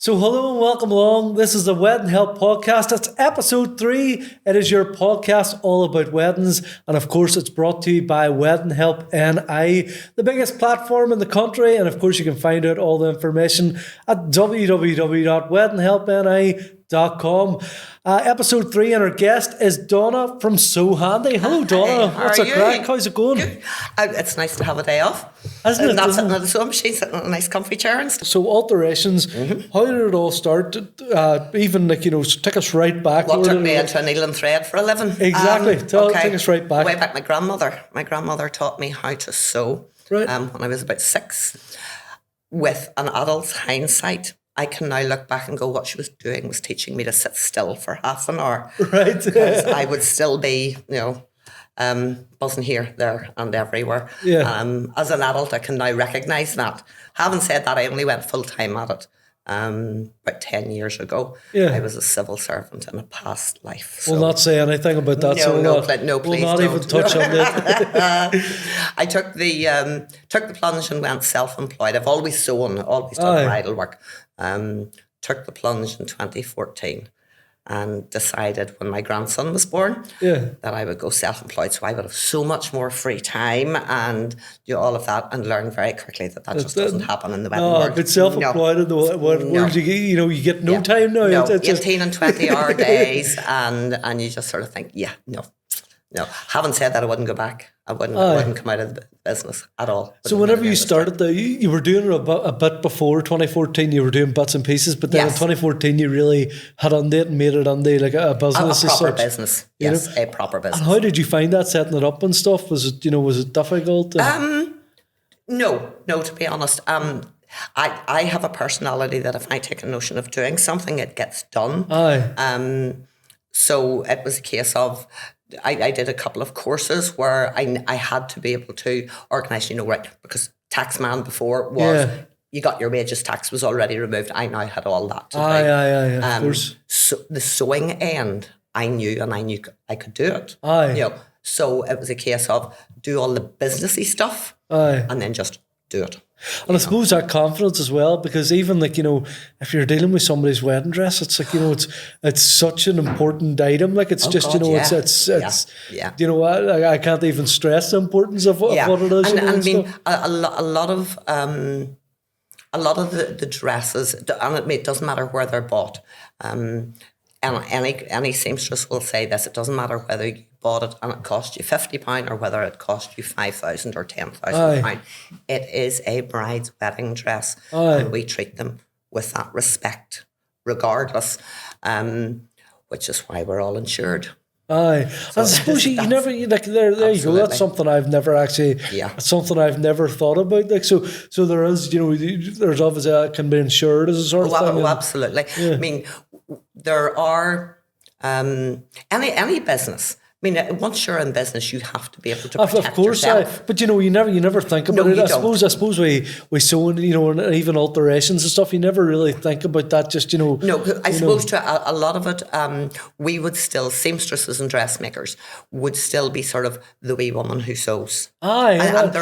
So hello and welcome along. This is the Wedding Help Podcast. It's episode 3. It is your podcast all about weddings. And of course, it's brought to you by Wedding Help NI, the biggest platform in the country. And of course, you can find out all the information at www.weddinghelpni.com. Episode 3, and our guest is Donna from So Handy. Hello, Donna. Hey, what's a crack? How's it going? Good. It's nice to have a day off. Isn't it? Not sitting on the sewing machine, sitting on a nice comfy chair and stuff. So Alterations, how did it all start? Even take us right back. What took me into a needle and thread for a living? Exactly. Take us right back. Way back, my grandmother taught me how to sew when I was about 6. With an adult's hindsight, I can now look back and go, what she was doing was teaching me to sit still for half an hour. Right. Because I would still be, buzzing here, there and everywhere. Yeah. As an adult, I can now recognise that. Having said that, I only went full-time at it about 10 years ago. Yeah. I was a civil servant in a past life. So. We'll not say anything about that. No, We'll please not don't. even touch on it. I took the plunge and went self-employed. I've always sewn, always done bridal work. Took the plunge in 2014 and decided when my grandson was born that I would go self-employed, so I would have so much more free time and do all of that, and learn very quickly that just doesn't happen in the wedding world. But self-employed in the world, you get no time now. No, 18 and 20-hour days, and you just sort of think, no. Having said that, I wouldn't go back. I wouldn't come out of the business at all. So whenever you started, you were doing it a bit before 2014. You were doing bits and pieces, but then in 2014 you really had on it and made it into like a business. A proper business, yes, a proper business. And how did you find that, setting it up and stuff? Was it difficult? No, to be honest. I have a personality that if I take a notion of doing something, it gets done. So it was a case of I did a couple of courses where I had to be able to organise, because taxman before was you got your wages, tax was already removed. I now had all that to do. Of course. So the sewing end, I knew I could do it. So it was a case of do all the businessy stuff and then just do it. And I suppose that confidence as well, because even if you're dealing with somebody's wedding dress, it's like, it's such an important item. Like it's I can't even stress the importance of what it is. And I mean, a lot of the dresses, and it doesn't matter where they're bought. And any seamstress will say this: it doesn't matter whether you bought it and it cost you £50 or whether it cost you £5,000 or £10,000. It is a bride's wedding dress, and we treat them with that respect, regardless. Which is why we're all insured. I suppose you never there you go. That's something I've never actually. It's something I've never thought about. Like so there is there's obviously can be insured as a sort of thing. Oh, absolutely. I mean, there are any business. I mean, once you're in business, you have to be able to protect yourself. But you never think about it. I suppose we sew and and even alterations and stuff. You never really think about that. Just No, I suppose to a lot of it, we would still, seamstresses and dressmakers would still be sort of the wee woman who sews. That's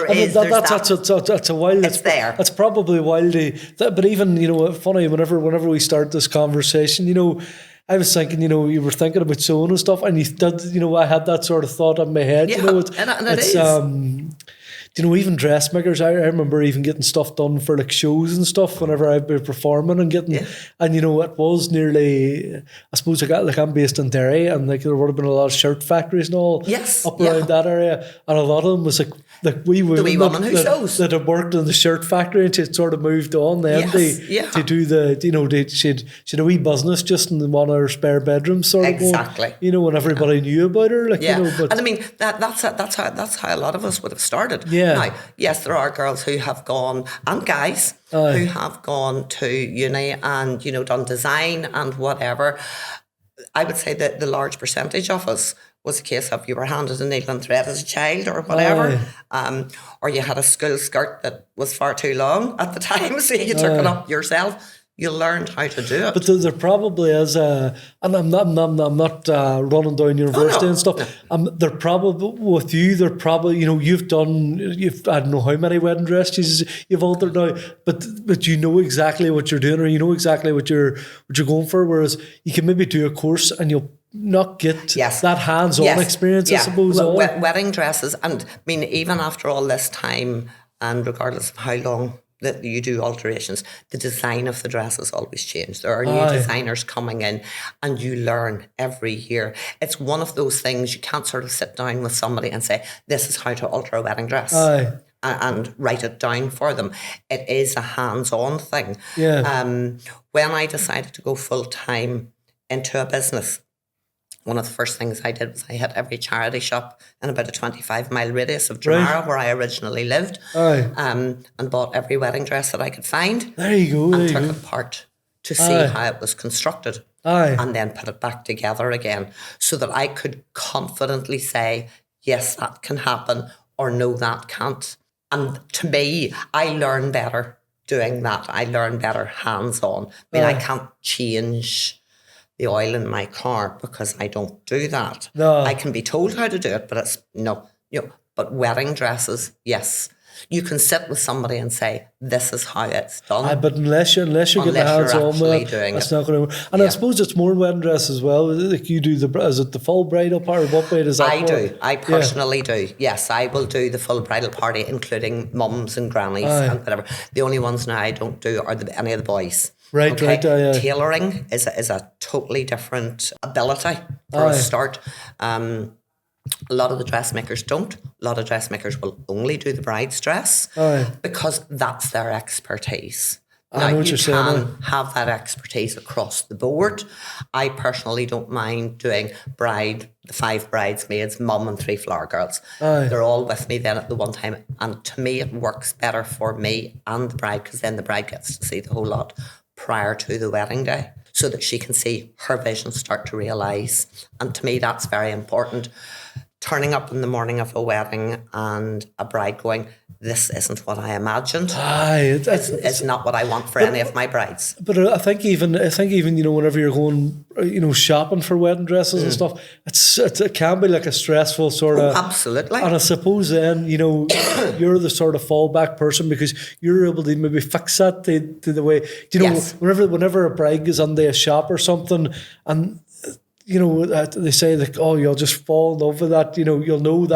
a wild. It's there. It's probably wild. But even funny whenever we start this conversation, I was thinking, you were thinking about sewing and stuff, and you did, I had that sort of thought in my head. Even dressmakers, I remember even getting stuff done for like shows and stuff whenever I'd be performing and getting, and it was nearly, I suppose I'm based in Derry, and there would have been a lot of shirt factories and all up around that area, and a lot of them was like wee women who sews that had worked in the shirt factory, and she'd sort of moved on then to do the, she'd a wee business just in one of her spare bedrooms sort of going, when everybody knew about her. But, and I mean, that's how a lot of us would have started. Now, yes, there are girls who have gone, and guys who have gone to uni and, done design and whatever. I would say that the large percentage of us was a case of you were handed a needle and thread as a child or whatever, or you had a school skirt that was far too long at the time, so you took it up yourself. You learned how to do it. But there probably is and I'm not running down university and stuff. They're probably with you. They're probably you've I don't know how many wedding dresses you've altered now, but you know exactly what you're doing, or you know exactly what you're going for. Whereas you can maybe do a course and you'll not get that hands-on experience. I suppose. Wedding dresses, and I mean, even after all this time, and regardless of how long that you do alterations, the design of the dresses always change. There are new designers coming in, and you learn every year. It's one of those things you can't sort of sit down with somebody and say, this is how to alter a wedding dress. And write it down for them. It is a hands-on thing. When I decided to go full-time into a business, one of the first things I did was I hit every charity shop in about a 25-mile radius of Jamara, where I originally lived, and bought every wedding dress that I could find. There you go. And took it apart to see how it was constructed, and then put it back together again, so that I could confidently say, yes, that can happen, or no, that can't. And to me, I learn better doing that. I learn better hands-on. I mean, I can't change the oil in my car because I don't do that. I can be told how to do it, but it's but wedding dresses, yes. You can sit with somebody and say, this is how it's done. But unless you're getting the hands on with it, it's not going to work. And I suppose it's more wedding dress as well. Like you do is it the full bridal part? What way does that I do. I personally do. Yes, I will do the full bridal party, including mums and grannies and whatever. The only ones now I don't do are any of the boys. Right. Tailoring is a totally different ability for a start. A lot of the dressmakers don't. A lot of dressmakers will only do the bride's dress because that's their expertise. Now, you can have that expertise across the board. I personally don't mind doing the 5 bridesmaids, mum and 3 flower girls. They're all with me then at the one time. And to me, it works better for me and the bride, because then the bride gets to see the whole lot prior to the wedding day, so that she can see her vision start to realise. And to me, that's very important. Turning up in the morning of a wedding and a bride going, this isn't what I imagined. It's not what I want for any of my brides. But I think even whenever you're going shopping for wedding dresses and stuff, it can be like a stressful sort of. Absolutely. And I suppose then you're the sort of fallback person, because you're able to maybe fix that to the way whenever a bride goes into a shop or something and. They say that, you'll just fall in love with that, you'll know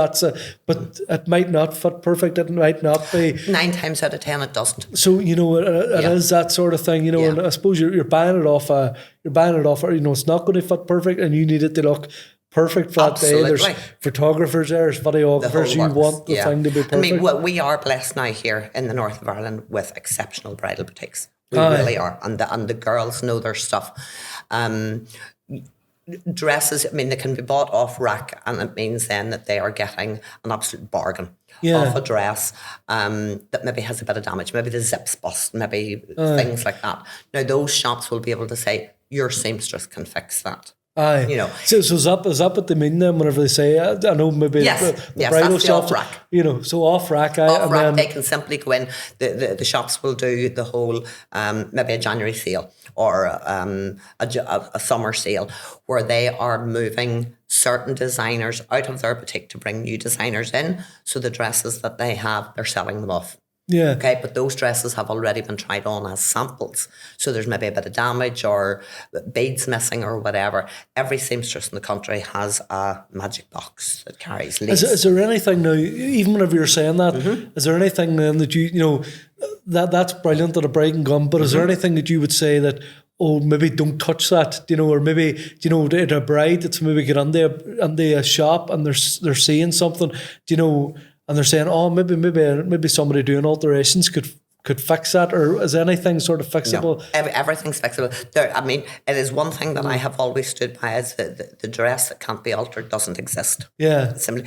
but it might not fit perfect, it might not be. 9 times out of 10 it doesn't. So, it is that sort of thing, and I suppose you're buying it off, it's not going to fit perfect and you need it to look perfect for that day. There's photographers there, there's videographers, you want the thing to be perfect. I mean, we are blessed now here in the north of Ireland with exceptional bridal boutiques. We really are. And the girls know their stuff. Dresses, I mean, they can be bought off rack, and it means then that they are getting an absolute bargain off a dress that maybe has a bit of damage, maybe the zips bust, maybe things like that. Now, those shops will be able to say, your seamstress can fix that. So is that what they mean then whenever they say, I know maybe the bridal shops, off-rack. So off-rack. Off-rack, they can simply go in, the shops will do the whole, maybe a January sale or a summer sale, where they are moving certain designers out of their boutique to bring new designers in. So the dresses that they have, they're selling them off. Yeah. Okay, but those dresses have already been tried on as samples. So there's maybe a bit of damage or beads missing or whatever. Every seamstress in the country has a magic box that carries lace. Is there anything now, even whenever you're saying that, is there anything then that that's brilliant that a bride can come, but is there anything that you would say that, maybe don't touch that, or maybe, to a bride that's maybe get on a shop and they're seeing something, and they're saying, maybe somebody doing alterations could fix that, or is anything sort of fixable? No, everything's fixable. It is one thing that I have always stood by, is the dress that can't be altered doesn't exist. Yeah. Simply,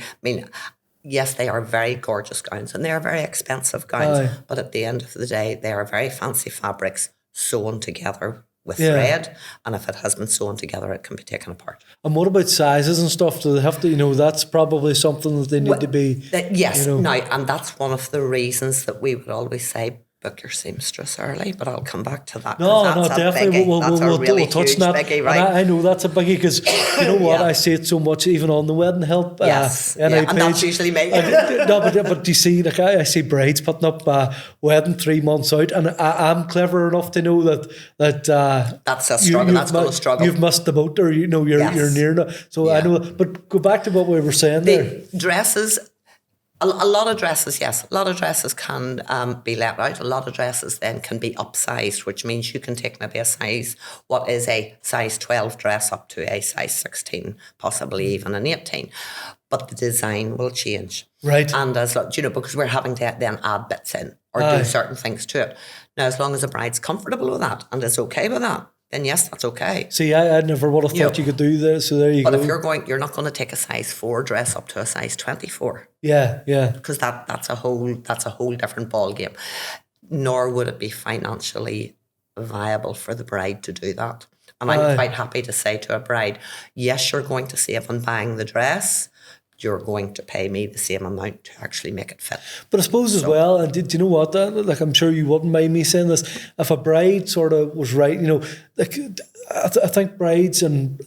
yes, they are very gorgeous gowns and they are very expensive gowns, but at the end of the day, they are very fancy fabrics sewn together with thread, and if it has been sewn together, it can be taken apart. And what about sizes and stuff? Do they have to, that's probably something that they need to be... Yes, now, and that's one of the reasons that we would always say, book your seamstress early, but I'll come back to that. No, That's a definitely. biggie. That's a really We'll touch huge that. biggie, And right? I know that's a biggie because you know what? Yeah. I see it so much even on the wedding help. Yes, NI and that's page. usually me. No, but you see, like I see brides putting up wedding 3 months out, and I'm clever enough to know that That's a struggle. That's going to struggle. You've missed the boat, or you're Yes. near now. So I Yeah. know. But go back to what we were saying there. The dresses, a lot of dresses, yes. A lot of dresses can be let out. A lot of dresses then can be upsized, which means you can take maybe what is a size 12 dress up to a size 16, possibly even an 18. But the design will change. Right. And because we're having to then add bits in or do certain things to it. Now, as long as the bride's comfortable with that and is okay with that, then yes, that's okay. See, I never would have thought you could do this. So there you go. But if you're not going to take a size 4 dress up to a size 24. Yeah. Because that's a whole different ball game. Nor would it be financially viable for the bride to do that. And I'm quite happy to say to a bride, yes, you're going to save on buying the dress. You're going to pay me the same amount to actually make it fit. But I suppose as well, and do you know what? Like, I'm sure you wouldn't mind me saying this. If a bride sort of was right, like I think brides and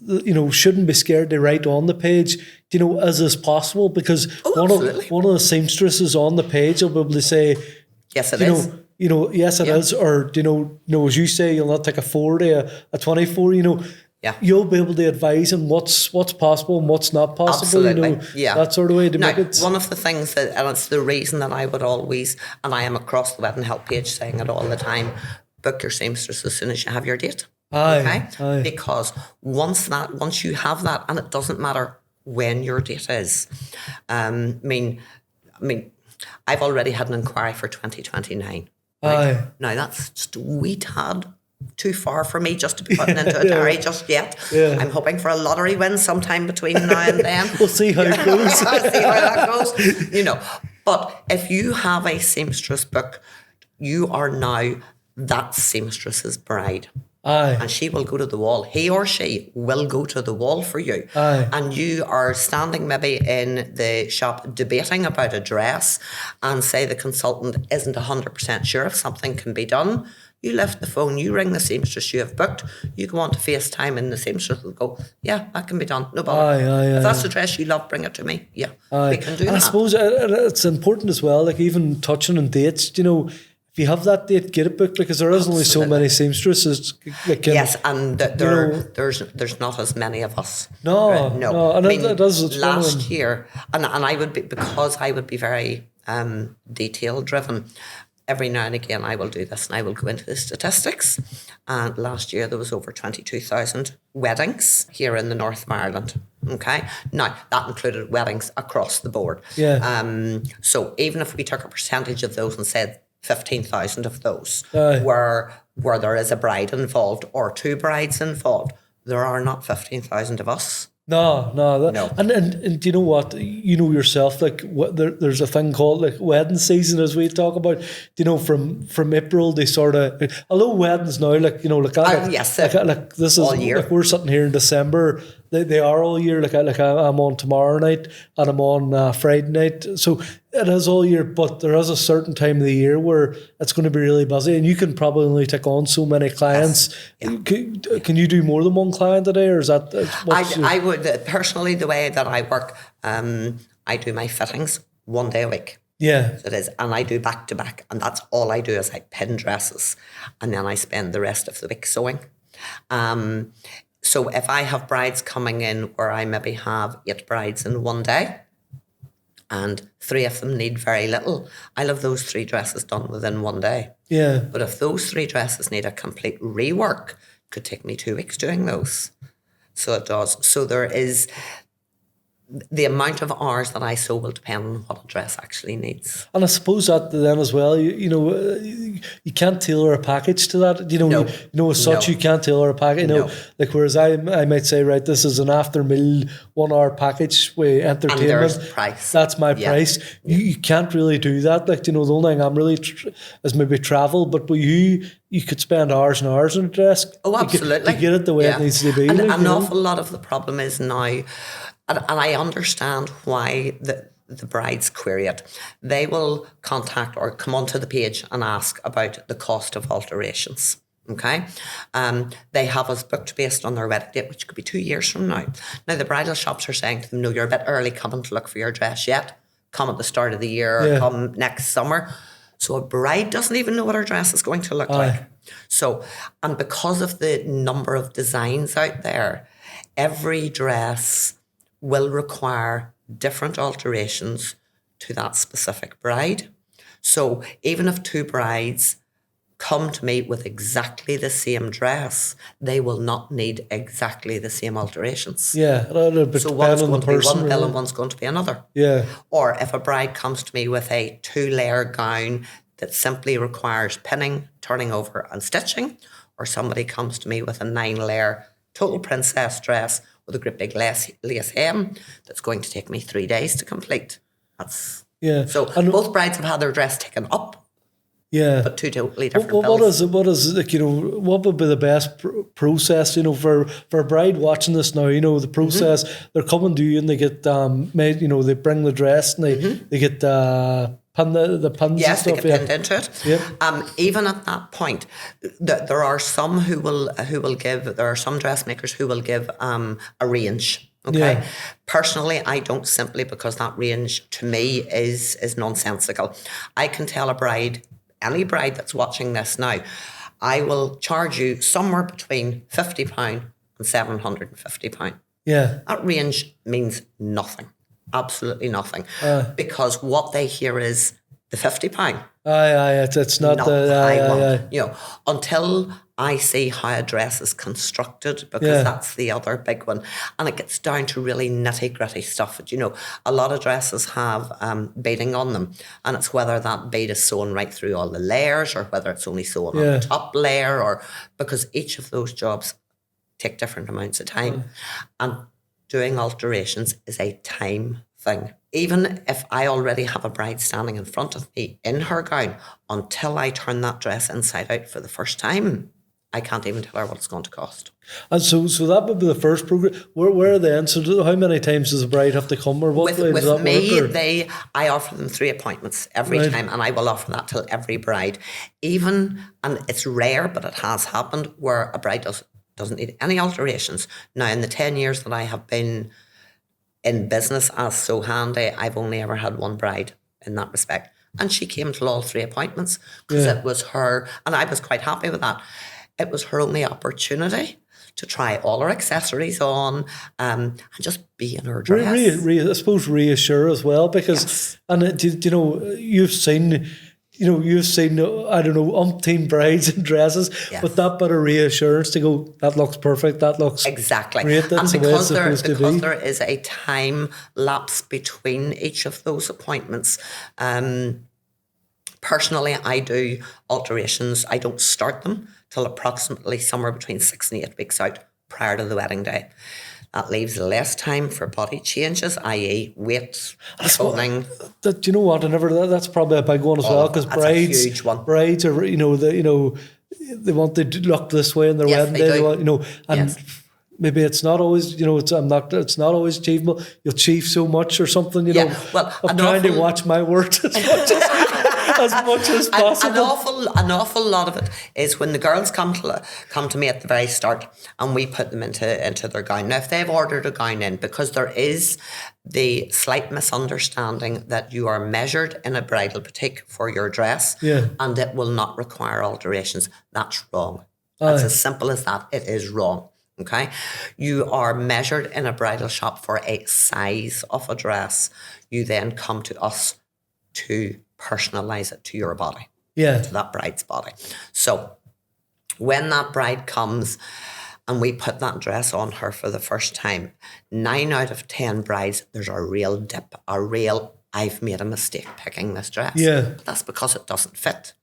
shouldn't be scared to write on the page. Is this possible? Because one of the seamstresses on the page will be able to say, yes, it is. Yes, it is. Or as you say, you'll not take a 40, a 24. Yeah. You'll be able to advise on what's possible and what's not possible. Absolutely. That sort of way to make it. One of the things and it's the reason that I would always, and I am across the wedding help page saying it all the time, book your seamstress as soon as you have your date. Aye. Because once you have that, and it doesn't matter when your date is. I mean, I've already had an inquiry for 2029. Right? Aye. Now that's just a wee tad too far for me just to be putting into a diary just yet. Yeah. I'm hoping for a lottery win sometime between now and then. We'll see how it goes. See how that goes. But if you have a seamstress book, you are now that seamstress's bride. Aye. And she will go to the wall. He or she will go to the wall for you. Aye. And you are standing maybe in the shop debating about a dress and say the consultant isn't 100% sure if something can be done. You lift the phone, you ring the seamstress you have booked, you go on to FaceTime and the seamstress will go, yeah, that can be done, no bother. If that's the dress you love, bring it to me. Yeah, we can do that. I suppose it's important as well, like even touching on dates, if you have that date, get it booked, because there is only so many seamstresses. Yes, and there's not as many of us. No. And it does. Last year, and I would be, because I would be very detail driven, every now and again I will do this and I will go into the statistics. And last year there was over 22,000 weddings here in the north of Ireland. Okay. Now that included weddings across the board. Yeah. So even if we took a percentage of those and said 15,000 of those where there is a bride involved or two brides involved, there are not 15,000 of us. No. No. And do you know what? You know yourself, like there's a thing called like wedding season, as we talk about. From April they sort of, although weddings now, like this is all year. Like we're sitting here in December. They are all year. I'm on tomorrow night and I'm on Friday night. So it is all year, but there is a certain time of the year where it's going to be really busy, and you can probably only take on so many clients. Yes. Yeah. Can you do more than one client a day, or is that? I would personally, the way that I work, I do my fittings one day a week. Yeah, so it is, and I do back to back, and that's all I do is I pin dresses, and then I spend the rest of the week sewing. So if I have brides coming in where I maybe have 8 brides in one day and 3 of them need very little, I'll have those 3 dresses done within one day. Yeah. But if those 3 dresses need a complete rework, it could take me 2 weeks doing those. So it does. So there is... the amount of hours that I sew will depend on what a dress actually needs. And I suppose that then as well, you can't tailor a package to that. As such, you can't tailor a package. Like whereas I might say, right, this is an after meal 1 hour package with entertainment. And there's price. That's my price. You can't really do that. Like, the only thing I'm really is maybe travel, but with you could spend hours and hours on a dress. Oh, absolutely. To get it the way it needs to be. And an awful lot of the problem is now, and I understand why the brides query it, they will contact or come onto the page and ask about the cost of alterations. Okay, they have us booked based on their wedding date, which could be 2 years from now. Now, the bridal shops are saying to them, no, you're a bit early coming to look for your dress yet. Come at the start of the year or come next summer. So a bride doesn't even know what her dress is going to look like. So, and because of the number of designs out there, every dress will require different alterations to that specific bride. So even if 2 brides come to me with exactly the same dress, they will not need exactly the same alterations. Yeah. So one's going to be one bill and one's going to be another. Yeah. Or if a bride comes to me with a 2-layer gown that simply requires pinning, turning over and stitching, or somebody comes to me with a 9-layer total princess dress with a great big lace hem that's going to take me 3 days to complete. That's so both brides have had their dress taken up. Yeah, but 2 totally different bills. What is like, what would be the best process, for a bride watching this now, the process, they're coming to you and they get made, they bring the dress and they get pin the pins and stuff. They get pinned into it. Yep. Even at that point, there are some who will give, there are some dressmakers who will give a range. Okay. Yeah. Personally, I don't, simply because that range to me is nonsensical. I can tell a bride, any bride that's watching this now, I will charge you somewhere between £50 and £750. Yeah. That range means nothing. Absolutely nothing. Because what they hear is the £50. It's not the... I want. Until I see how a dress is constructed, because that's the other big one. And it gets down to really nitty-gritty stuff. A lot of dresses have beading on them, and it's whether that bead is sewn right through all the layers or whether it's only sewn on the top layer, or because each of those jobs take different amounts of time. And doing alterations is a time thing. Even if I already have a bride standing in front of me in her gown, until I turn that dress inside out for the first time, I can't even tell her what it's going to cost. And so that would be the first program. Where are they in? So how many times does a bride have to come, or what? With me, I offer them 3 appointments every time, and I will offer that to every bride. And it's rare, but it has happened, where a bride doesn't need any alterations. Now, in the 10 years that I have been in business as So Handy, I've only ever had one bride in that respect. And she came to all 3 appointments because it was her, and I was quite happy with that. It was her only opportunity to try all her accessories on and just be in her dress. I suppose reassure as well, because, and you've seen, I don't know, umpteen brides in dresses, but that bit of reassurance to go, that looks perfect, that looks exactly great, that's the way it's supposed to be. Because there is a time lapse between each of those appointments. Personally, I do alterations. I don't start them till approximately somewhere between 6 and 8 weeks out prior to the wedding day. That leaves less time for body changes, i.e. weight, clothing. You know what? That's probably a big one as well, because brides, huge one. Brides are, they want to look this way in their wedding day, and maybe it's not always, it's not always achievable. You'll achieve so much or something, Well, I'm trying to watch my work as much as possible. An awful lot of it is when the girls come to me at the very start, and we put them into their gown. Now, if they've ordered a gown in, because there is the slight misunderstanding that you are measured in a bridal boutique for your dress, and it will not require alterations. That's wrong. That's as simple as that. It is wrong. Okay, you are measured in a bridal shop for a size of a dress. You then come to us to personalise it to your body, to that bride's body. So when that bride comes and we put that dress on her for the first time, 9 out of 10 brides, there's a real dip, I've made a mistake picking this dress. But that's because it doesn't fit,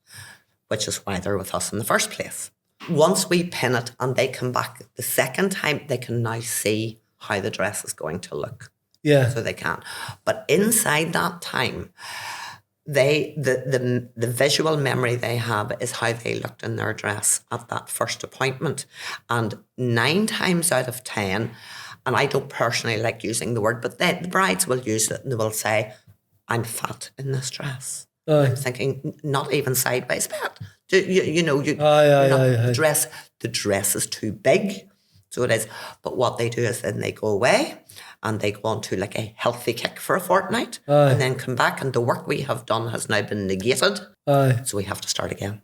which is why they're with us in the first place. Once we pin it and they come back the second time, they can now see how the dress is going to look. So they can. But inside that time, the visual memory they have is how they looked in their dress at that first appointment. And 9 times out of 10, and I don't personally like using the word, but the brides will use it and they will say, I'm fat in this dress. Aye. I'm thinking, not even sideways fat. You know, Aye. the dress is too big. So it is. But what they do is then they go away and they go on to like a healthy kick for a fortnight and then come back, and the work we have done has now been negated. So we have to start again,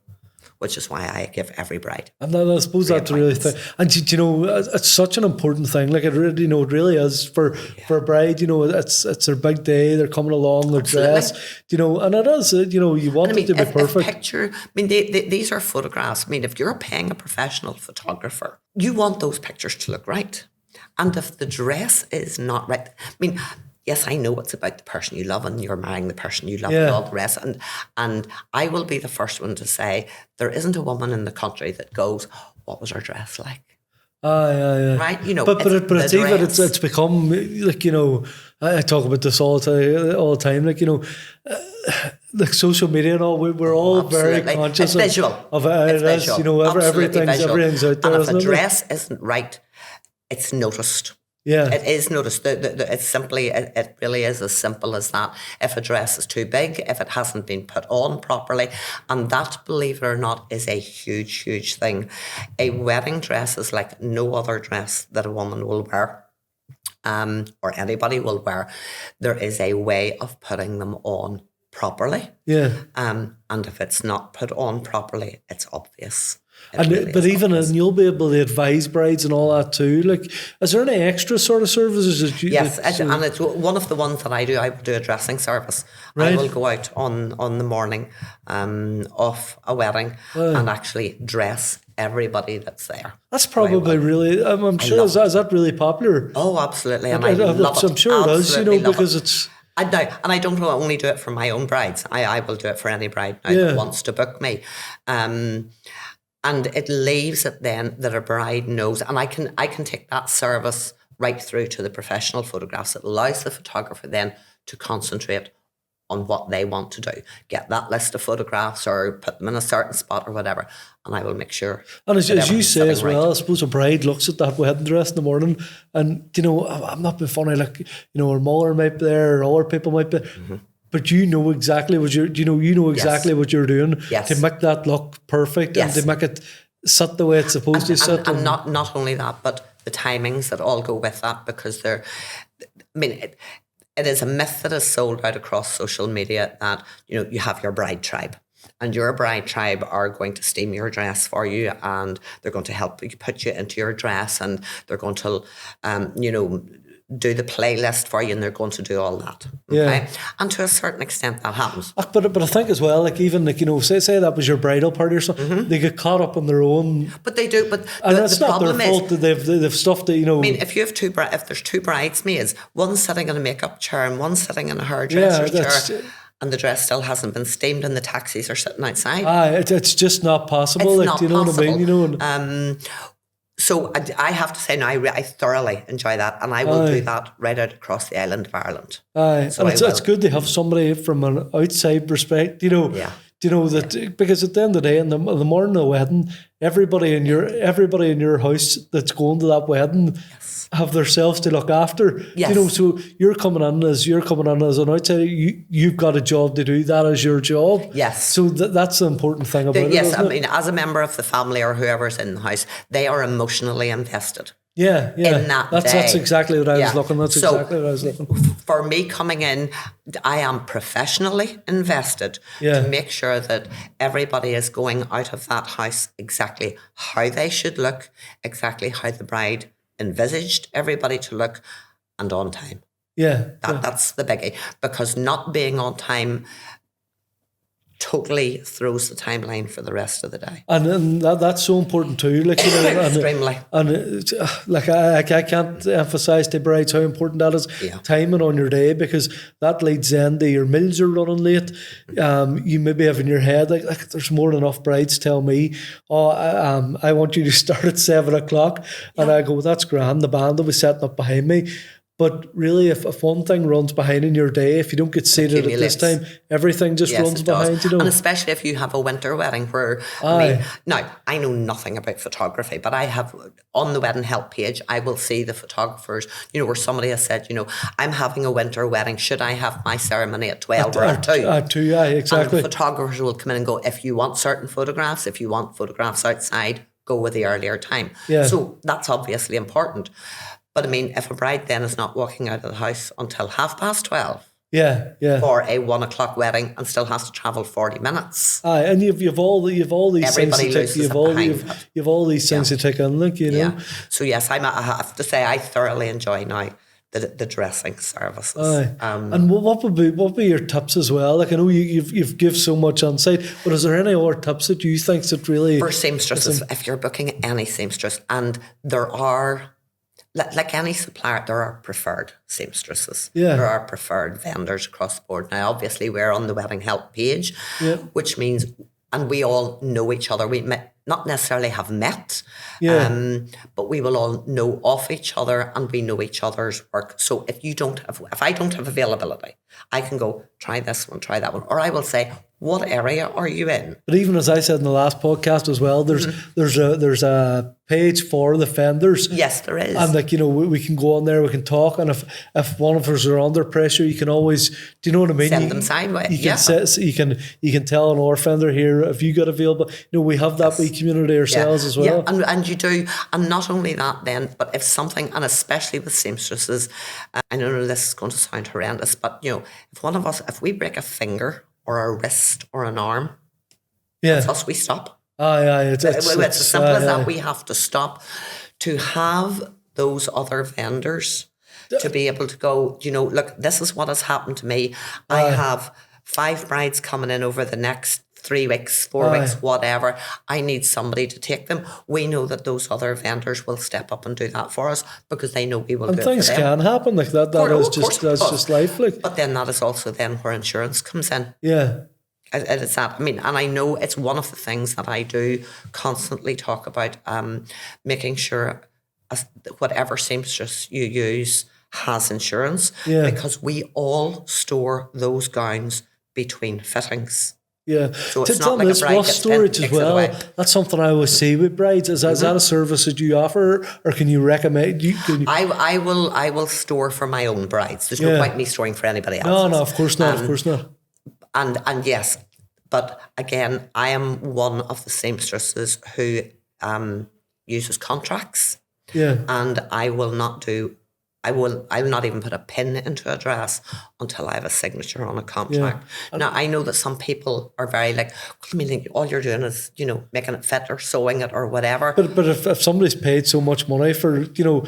which is why I give every bride. And then I suppose that's really thing. And you know, it's such an important thing. Like it really, you know, it really is for a bride. You know, it's their big day. They're coming along. Their dress. You know, and it is. You know, you want it to be perfect. These are photographs. I mean, if you're paying a professional photographer, you want those pictures to look right. And if the dress is not right, I mean, yes, I know it's about the person you love and you're marrying the person you love and all the rest. And I will be the first one to say there isn't a woman in the country that goes, what was her dress like? Right? You know, but it's even it's become like, you know, I talk about this all the time. Like, you know, like social media and all, we're all very conscious of visual. It's visual. You know, everything's out there. And if a dress isn't right, it's noticed. Yeah, it is noticed. It really is as simple as that. If a dress is too big, if it hasn't been put on properly, and that, believe it or not, is a huge, huge thing. A wedding dress is like no other dress that a woman will wear, or anybody will wear. There is a way of putting them on properly. Yeah. And if it's not put on properly, it's obvious. And you'll be able to advise brides and all that too. Like, is there any extra sort of services that you? Yes, and it's one of the ones that I do. I will do a dressing service. Right. I will go out on the morning of a wedding and actually dress everybody that's there. That's probably really. I'm sure is that really popular? Oh, absolutely, and I love it. I'm sure it is. You know, because it's. And I don't only do it for my own brides. I will do it for any bride now that wants to book me. And it leaves it then that a bride knows, and I can take that service right through to the professional photographs. It allows the photographer then to concentrate on what they want to do. Get that list of photographs or put them in a certain spot or whatever, and I will make sure. And as you say as well, I suppose a bride looks at that wedding dress in the morning and, you know, I'm not being funny, like, you know, her mother might be there or other people might be but you know exactly what what you're doing to make that look perfect and to make it sit the way it's supposed to sit. And not only that, but the timings that all go with that, because it is a myth that is sold out across social media that, you know, you have your bride tribe. And your bride tribe are going to steam your dress for you, and they're going to help you put you into your dress, and they're going to, you know, do the playlist for you, and they're going to do all that. Okay? Yeah. And to a certain extent that happens. But I think as well, like even like, you know, say that was your bridal party or something, they get caught up in their own. But they do. But and it's not their fault that they've stuff that, you know. I mean, if you have if there's two bridesmaids, one sitting in a makeup chair and one sitting in a hairdresser's chair, and the dress still hasn't been steamed and the taxis are sitting outside. It's just not possible. It's like, not do you know possible. what I mean? You know. So I have to say now, I thoroughly enjoy that, and I will do that right out across the island of Ireland. So and it's good to have somebody from an outside perspective, you know. Yeah. You know that, because at the end of the day, in the morning of the wedding, everybody in your house that's going to that wedding have themselves to look after. Yes. You know, so you're coming in as an outsider. You've got a job to do. That is your job. Yes. So that's the important thing about it. Yes, I mean, as a member of the family or whoever's in the house, they are emotionally invested. Yeah. In that day. That's exactly what I was looking. Exactly what I was looking. For me coming in, I am professionally invested to make sure that everybody is going out of that house exactly how they should look, exactly how the bride envisaged everybody to look, and on time. That's the biggie, because not being on time totally throws the timeline for the rest of the day. And that's so important too. Like, you know, extremely. And like I can't emphasize to brides how important that is. Timing on your day, because that leads then to your mills are running late. You maybe have in your head like there's more than enough brides tell me, I want you to start at 7:00, and I go, that's grand. The band will be setting up behind me. But really, if one thing runs behind in your day, if you don't get seated at this time, everything just runs behind, you know. And especially if you have a winter wedding where, now, I know nothing about photography, but I have, on the wedding help page, I will see the photographers, you know, where somebody has said, you know, I'm having a winter wedding. Should I have my ceremony at 12 or at 2? At 2, yeah, exactly. And photographers will come in and go, if you want certain photographs, if you want photographs outside, go with the earlier time. Yeah. So that's obviously important. But I mean, if a bride then is not walking out of the house until 12:30 for a 1 o'clock wedding and still has to travel 40 minutes. And you've all these Everybody things to take, you've all these things to take in, like, you know. Yeah. So yes, I have to say I thoroughly enjoy now the dressing services. And what would be your tips as well? Like, I know you've give so much on site, but is there any other tips that you think that really for seamstresses? If you're booking any seamstress, and there are, like any supplier, there are preferred seamstresses. Yeah. There are preferred vendors across the board. Now, obviously, we're on the wedding help page, which means, and we all know each other. We not necessarily have met, but we will all know of each other and we know each other's work. So if I don't have availability, I can go, try this one, try that one. Or I will say, what area are you in? But even as I said in the last podcast as well, there's a page for the vendors. Yes, there is. And like, you know, we can go on there, we can talk, and if one of us are under pressure, you can always, do you know what I mean? Send them sideways. You can tell an our vendor here, if you got available, you know, we have that wee community ourselves as well. Yeah, and you do. And not only that then, but if something, and especially with seamstresses, I know this is going to sound horrendous, but you know, if one of us, if we break a finger or a wrist or an arm, that's us, we stop. It's as simple as that. We have to stop to have those other vendors to be able to go, you know, look, this is what has happened to me. I have 5 brides coming in over the next 3 weeks, 4 weeks, whatever. I need somebody to take them. We know that those other vendors will step up and do that for us because they know we will do it for them. And things can happen like that. That's just life. Like. But then that is also then where insurance comes in. Yeah. It's that. I mean, and I know it's one of the things that I do constantly talk about, making sure whatever seamstress you use has insurance, because we all store those gowns between fittings. Yeah. So it's not like a bride gets storage as well. That's something I always see with brides. Is that a service that you offer, or can you recommend? I will store for my own brides. There's no point me storing for anybody else. No, of course not. Of course not. And yes, but again, I am one of the seamstresses who uses contracts. Yeah. And I will not even put a pin into a dress until I have a signature on a contract. Yeah. Now, I know that some people are very like, I mean, all you're doing is, you know, making it fit or sewing it or whatever. But if somebody's paid so much money for, you know,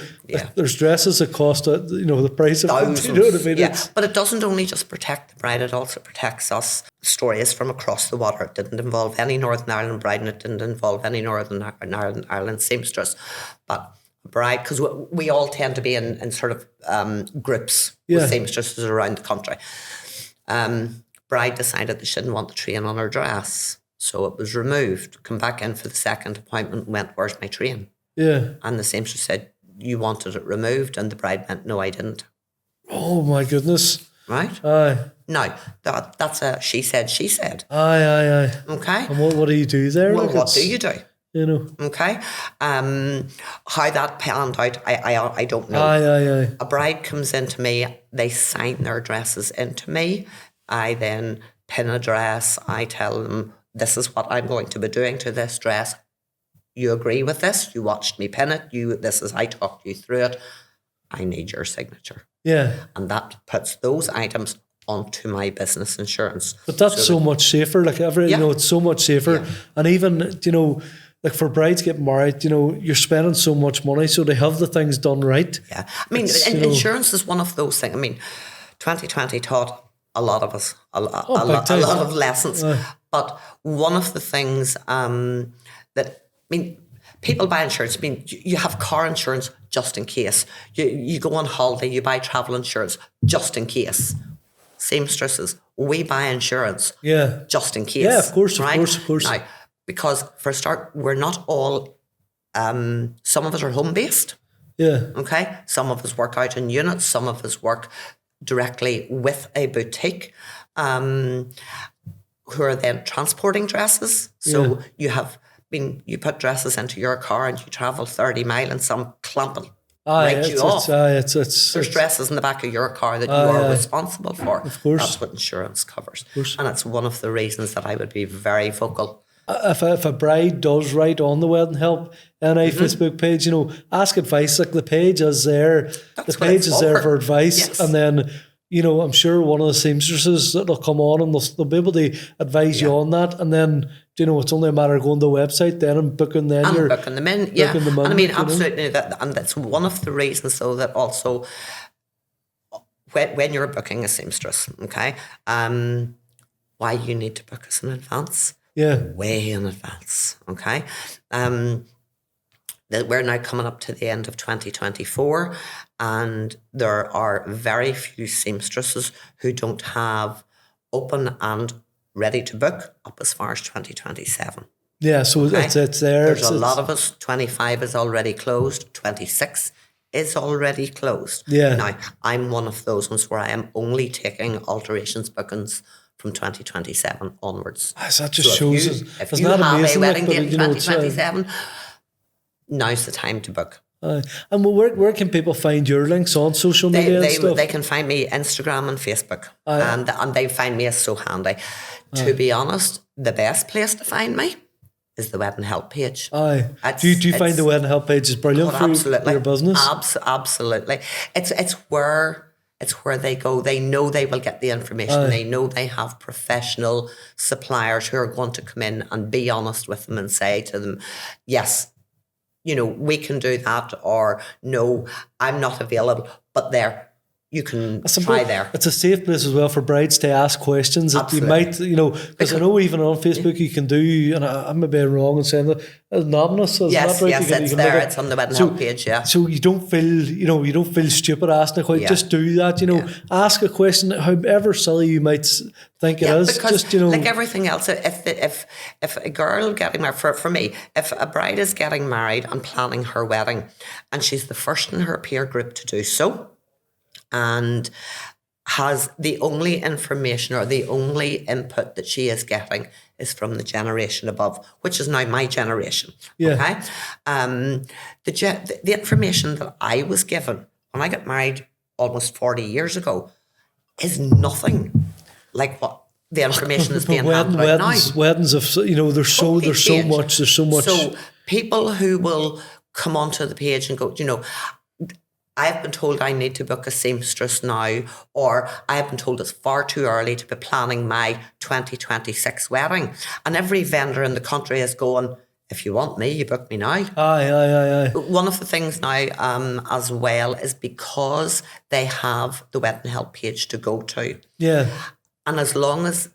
there's dresses that cost, you know, the price of thousands. You know what I mean? Yeah, but it doesn't only just protect the bride, it also protects us. The story is from across the water. It didn't involve any Northern Ireland bride and it didn't involve any Northern Ireland seamstress. But bride, because we all tend to be in sort of groups with seamstresses around the country. Bride decided that she didn't want the train on her dress, so it was removed. Come back in for the second appointment and went, "Where's my train?" Yeah. And the seamstress said, "You wanted it removed," and the bride went, "No, I didn't." Oh my goodness. Right? Aye. No, that's a she said, she said. Aye. Okay. And what do you do there? Well, what do you do? You know. Okay. How that panned out, I don't know. Aye. A bride comes into me, they sign their dresses into me. I then pin a dress. I tell them, this is what I'm going to be doing to this dress. You agree with this? You watched me pin it. I talked you through it. I need your signature. Yeah. And that puts those items onto my business insurance. But that's so much safer. Like you know, it's so much safer. Yeah. And even, you know, like for brides getting married, you know, you're spending so much money, so they have the things done right. Yeah. I mean, insurance is one of those things. I mean, 2020 taught a lot of us a lot of lessons. But one of the things people buy insurance. I mean, you have car insurance just in case. You go on holiday, you buy travel insurance just in case. Seamstresses, we buy insurance just in case. Yeah, of course. Now, because for a start, we're not all, some of us are home-based. Yeah. Okay, some of us work out in units, some of us work directly with a boutique, who are then transporting dresses. So you put dresses into your car and you travel 30 miles and some clumping right you off. There's dresses in the back of your car that you are responsible for. Of course. That's what insurance covers. And it's one of the reasons that I would be very vocal. If a bride does write on the Wedding Help NI Facebook page, you know, ask advice. Like the page is there. The page is there for advice. Yes. And then, you know, I'm sure one of the seamstresses that'll come on and they'll be able to advise you on that. And then, you know, it's only a matter of going to the website then and booking them in. Booking them in, yeah. And I mean, absolutely. And that's one of the reasons, though, that also when you're booking a seamstress, okay, why you need to book us in advance. Yeah. Way in advance, okay? That we're now coming up to the end of 2024 and there are very few seamstresses who don't have open and ready to book up as far as 2027. Yeah, so it's there. There's a lot of us. 25 is already closed. 26 is already closed. Yeah. Now, I'm one of those ones where I am only taking alterations bookings from 2027 onwards. So that just shows us. If you have a wedding date in 2027, now's the time to book. And where can people find your links on social media and stuff? They can find me Instagram and Facebook. And they find me as so handy. To be honest, the best place to find me is the Wedding Help page. Do you find the Wedding Help page is brilliant for your business? Absolutely. It's where they go. They know they will get the information. They know they have professional suppliers who are going to come in and be honest with them and say to them, yes, you know, we can do that, or no, I'm not available, but you can try there. It's a safe place as well for brides to ask questions that you might, you know, because I know even on Facebook you can do, and I may be wrong in saying that, anonymous. Yes, it's there. It's on the Wedding Help page, yeah. So you don't feel stupid asking a question. Just do that, you know, ask a question, however silly you might think it is. Because just, you know, like everything else, if a girl getting married, for me, if a bride is getting married and planning her wedding, and she's the first in her peer group to do so, and has the only information or the only input that she is getting is from the generation above, which is now my generation. Okay, the information that I was given when I got married almost 40 years ago is nothing like what the information is being handed out now. Weddings of, you know, there's so much. So people who will come onto the page and go, you know, I've been told I need to book a seamstress now, or I've been told it's far too early to be planning my 2026 wedding. And every vendor in the country is going, if you want me, you book me now. Aye. One of the things now as well is because they have the Wedding Help page to go to. Yeah. And as long as,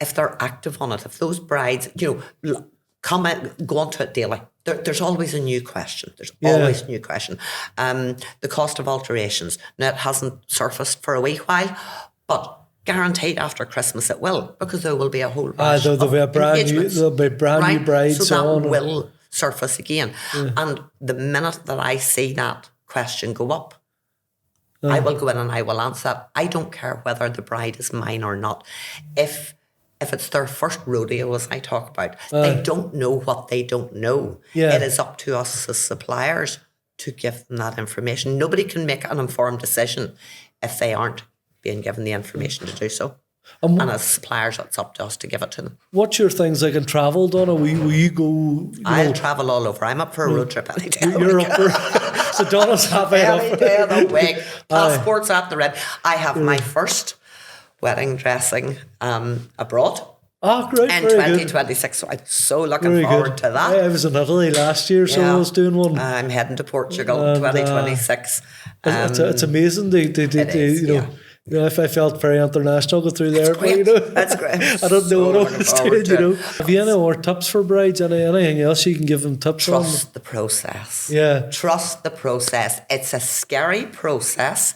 if they're active on it, if those brides, you know, comment, go onto it daily. There's always a new question. Always a new question. The cost of alterations. Now, it hasn't surfaced for a wee while, but guaranteed after Christmas it will, because there will be a whole rush there'll be brand new brides so that will surface again. And the minute that I see that question go up, I will go in and I will answer that. I don't care whether the bride is mine or not. If it's their first rodeo, as I talk about, they don't know what they don't know. Yeah. It is up to us as suppliers to give them that information. Nobody can make an informed decision if they aren't being given the information to do so. And as suppliers, it's up to us to give it to them. What's your things like in travel, Donna? Will you go? I'll travel all over. I'm up for a road trip any day. You're up for so Donna's happy any day of the week. Passports at the red. I have my first wedding dressing abroad. Great. In 2026, so I'm so looking forward to that. I was in Italy last year, so I was doing one. I'm heading to Portugal 2026. It's amazing. You know, if I felt very international go through there, great. You know, that's great. I don't know what I was doing. You know, have you any more tips for brides? Anything else you can give them tips on? Trust the process. Yeah, trust the process. It's a scary process.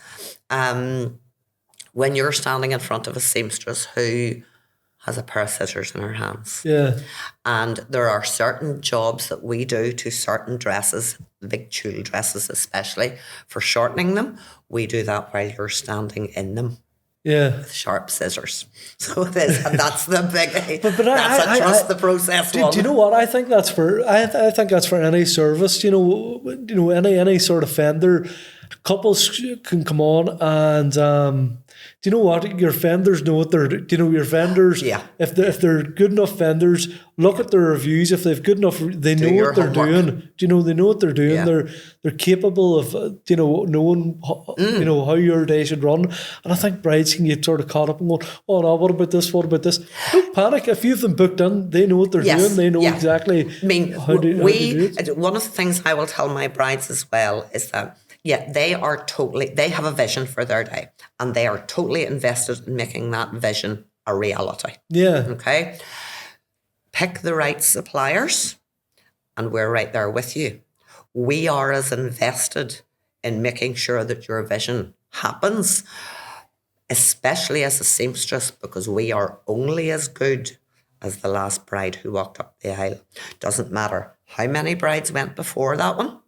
When you're standing in front of a seamstress who has a pair of scissors in her hands. Yeah. And there are certain jobs that we do to certain dresses, big tulle dresses especially, for shortening them. We do that while you're standing in them Yeah. with sharp scissors. So it is, and that's the big. But that's a trust the process one. Do you know what I think that's for? I think that's for any service. Any sort of fender. Couples can come on and do you know what? Your vendors know what they're. Your vendors. Yeah. If they're good enough vendors, look at their reviews. If they've good enough, they know what they're doing. They know what they're doing. Yeah. They're capable of knowing how your day should run. And I think brides can get sort of caught up and going, oh no, what about this? What about this? Don't panic. If you've them booked in, they know what they're doing. They know exactly. I mean, how to do it. One of the things I will tell my brides as well is that they have a vision for their day, and they are totally invested in making that vision a reality. Yeah. Okay. Pick the right suppliers, and we're right there with you. We are as invested in making sure that your vision happens, especially as a seamstress, because we are only as good as the last bride who walked up the aisle. Doesn't matter how many brides went before that one.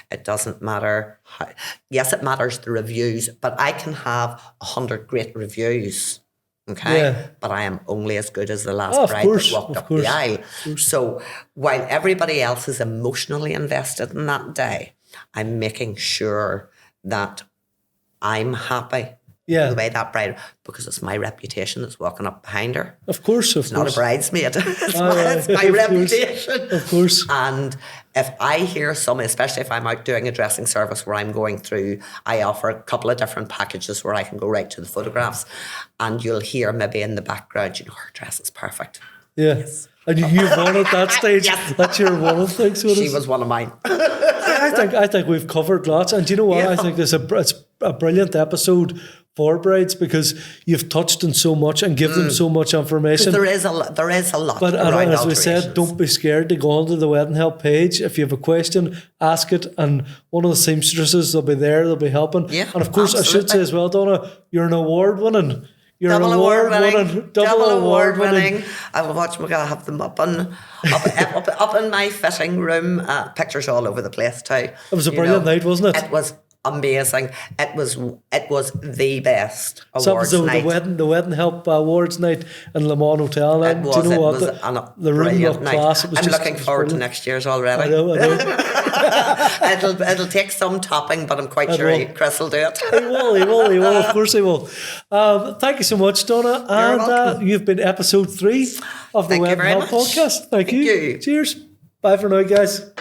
It doesn't matter how. Yes, it matters the reviews, but I can have 100 great reviews, okay? Yeah. But I am only as good as the last bride that walked up the aisle. So while everybody else is emotionally invested in that day, I'm making sure that I'm happy the way that bride, because it's my reputation that's walking up behind her. Of course, It's not a bridesmaid. It's my reputation. Of course. And if I hear something, especially if I'm out doing a dressing service where I'm going through, I offer a couple of different packages where I can go right to the photographs, and you'll hear maybe in the background, her dress is perfect. Yeah. Yes. And you've won at that stage. Yes. That's your one of the things. She was one of mine. I think we've covered lots. And do you know what? I think it's a brilliant episode for brides, because you've touched on so much and give them so much information. There is a lot. But as we said, alterations. don't be scared to go onto the Wedding Help page. If you have a question, ask it, and one of the seamstresses will be there. They'll be helping. Yeah, and of course, absolutely. I should say as well, Donna, you're an award winning. You're Double an award winning. double award winning. I will watch my girl have them up in my fitting room. Pictures all over the place too. It was a brilliant night, wasn't it? It was amazing. It was the best So awards it was night. the wedding help awards night in Le Mans Hotel. It was, do you know what? a The room brilliant of night. class. It was I'm just, looking forward to next year's already. I know. It'll take some topping, but I'm quite sure Chris will do it. He will. Of course he will. Thank you so much, Donna. And you've been episode 3 of the Thank you Wedding very Help much. podcast. Thank you. you. Cheers. Bye for now, guys.